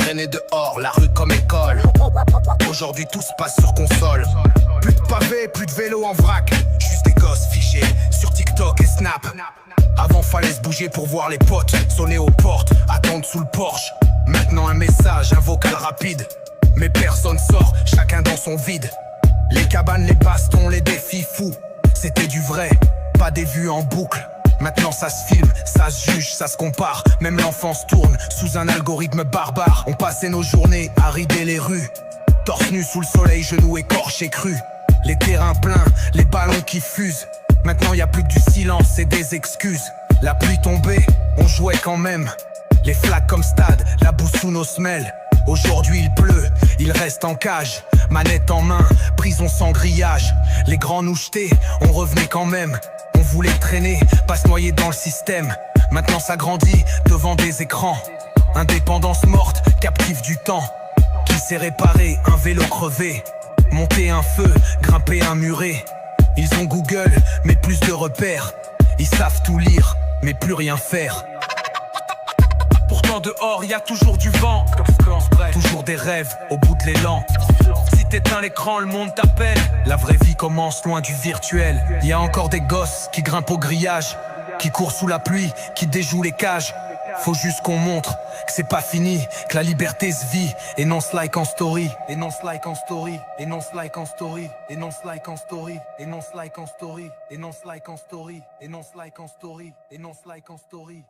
traîner dehors, la rue comme école. Aujourd'hui tout se passe sur console. Plus de pavés, plus de vélos en vrac. Juste des gosses fichés sur TikTok et Snap. Avant fallait se bouger pour voir les potes, sonner aux portes, attendre sous le porche. Maintenant un message, un vocal rapide. Mais personne sort, chacun dans son vide. Les cabanes, les bastons, les défis fous. C'était du vrai, pas des vues en boucle. Maintenant ça se filme, ça se juge, ça se compare. Même l'enfance tourne sous un algorithme barbare. On passait nos journées à rider les rues, torse nu sous le soleil, genoux écorchés crus. Les terrains pleins, les ballons qui fusent. Maintenant y a plus que du silence et des excuses. La pluie tombée, on jouait quand même. Les flaques comme stade, la boue sous nos semelles. Aujourd'hui il pleut, il reste en cage. Manette en main, prison sans grillage. Les grands nous jetaient, on revenait quand même. On voulait traîner, pas se noyer dans le système. Maintenant ça grandit devant des écrans. Indépendance morte, captive du temps. Qui s'est réparé, un vélo crevé. Monter un feu, grimper un muret. Ils ont Google, mais plus de repères. Ils savent tout lire, mais plus rien faire. Pourtant dehors y a toujours du vent, toujours des rêves au bout de l'élan. Si t'éteins l'écran, le monde t'appelle. La vraie vie commence loin du virtuel. Y a encore des gosses qui grimpent au grillage, qui courent sous la pluie, qui déjouent les cages. Faut juste qu'on montre que c'est pas fini, que la liberté se vit. Et non se like en story, et non se like en story, et non se like en story, et non se like en story, et non se like en story, et non se like en story, et non se like en story, et non se like en story.